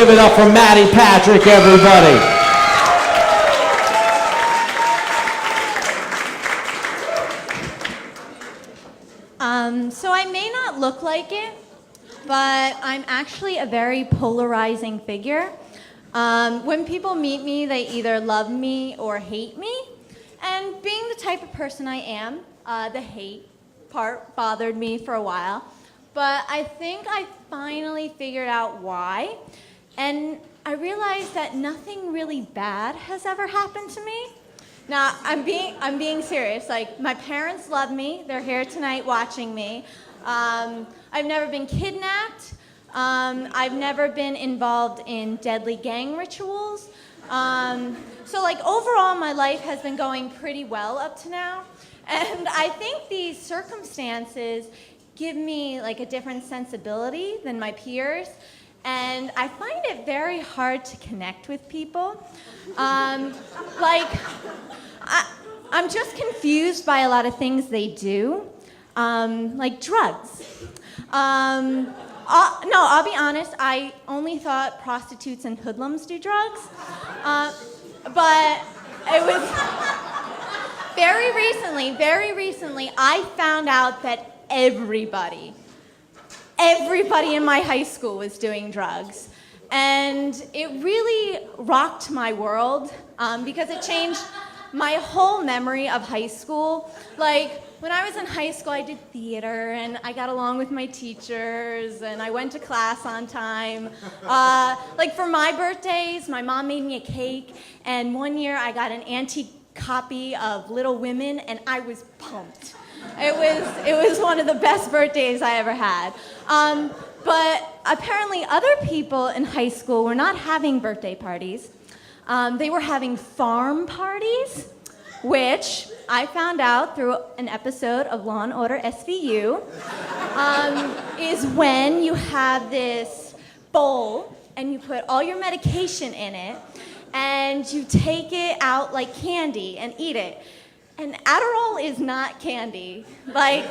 give it up for Maddie Patrick, everybody. So I may not look like it, but I'm actually a very polarizing figure. When people meet me, they either love me or hate me. And being the type of person I am, the hate part bothered me for a while. But I think I finally figured out why. And I realized that nothing really bad has ever happened to me. Now, I'm being serious. Like, my parents love me. They're here tonight watching me. I've never been kidnapped. I've never been involved in deadly gang rituals. So, like, overall, my life has been going pretty well up to now. And I think these circumstances give me, like, a different sensibility than my peers. And I find it very hard to connect with people. I'm just confused by a lot of things they do, like drugs. I'll be honest, I only thought prostitutes and hoodlums do drugs. But it was very recently, I found out that everybody in my high school was doing drugs. And it really rocked my world because it changed my whole memory of high school. Like, when I was in high school, I did theater, and I got along with my teachers, and I went to class on time. Like, for my birthdays, my mom made me a cake, and one year I got an antique copy of Little Women, and I was pumped. It was one of the best birthdays I ever had. But apparently other people in high school were not having birthday parties. They were having farm parties, which I found out through an episode of Law & Order SVU, is when you have this bowl and you put all your medication in it and you take it out like candy and eat it. And Adderall is not candy. Like,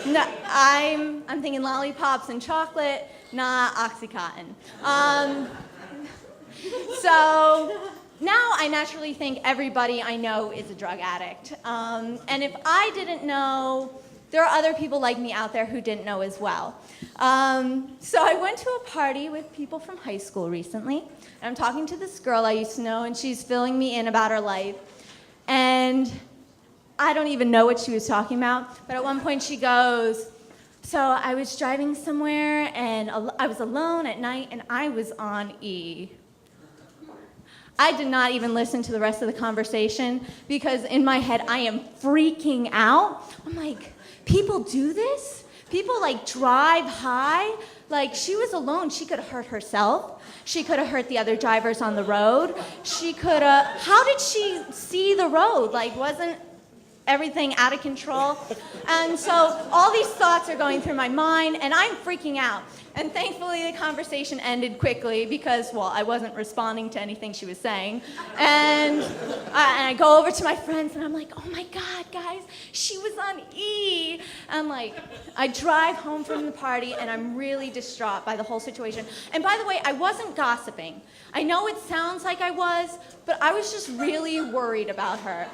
no, I'm thinking lollipops and chocolate, not Oxycontin. So now I naturally think everybody I know is a drug addict. And if I didn't know, there are other people like me out there who didn't know as well. So I went to a party with people from high school recently. And I'm talking to this girl I used to know, and she's filling me in about her life. And I don't even know what she was talking about, but at one point she goes, so I was driving somewhere, and I was alone at night, and I was on E. I did not even listen to the rest of the conversation, because in my head, I am freaking out. I'm like, people do this? People, like, drive high? Like, she was alone. She could have hurt herself. She could have hurt the other drivers on the road. She could have... How did she see the road? Like, wasn't everything out of control? And so all these thoughts are going through my mind, and I'm freaking out. And thankfully, the conversation ended quickly because, well, I wasn't responding to anything she was saying. And I go over to my friends, and I'm like, oh my God, guys, she was on E. And like, I drive home from the party, and I'm really distraught by the whole situation. And by the way, I wasn't gossiping. I know it sounds like I was, but I was just really worried about her.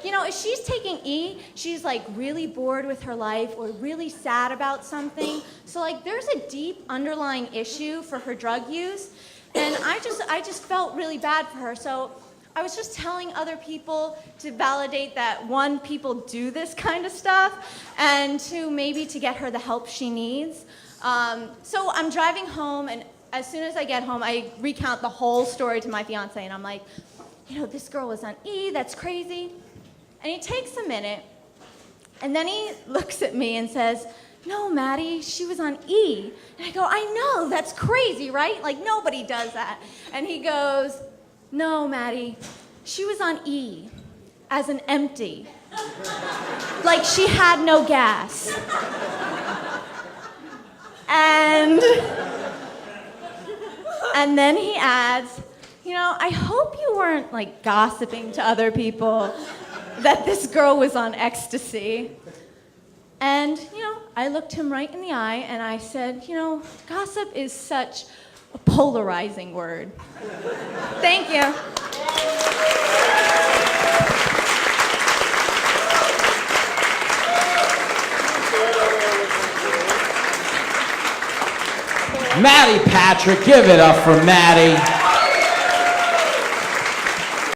You know, if she's taking E, she's like really bored with her life or really sad about something. So like there's a deep underlying issue for her drug use. And I just felt really bad for her. So I was just telling other people to validate that, one, people do this kind of stuff, and two, maybe to get her the help she needs. So I'm driving home, and as soon as I get home, I recount the whole story to my fiance, and I'm like, you know, this girl was on E, that's crazy. And he takes a minute, and then he looks at me and says, no, Maddie, she was on E. And I go, I know, that's crazy, right? Like, nobody does that. And he goes, no, Maddie, she was on E, as an empty. Like she had no gas. And then he adds, you know, I hope you weren't like gossiping to other people that this girl was on ecstasy. And, I looked him right in the eye and I said, gossip is such a polarizing word. Thank you. Maddie Patrick, give it up for Maddie.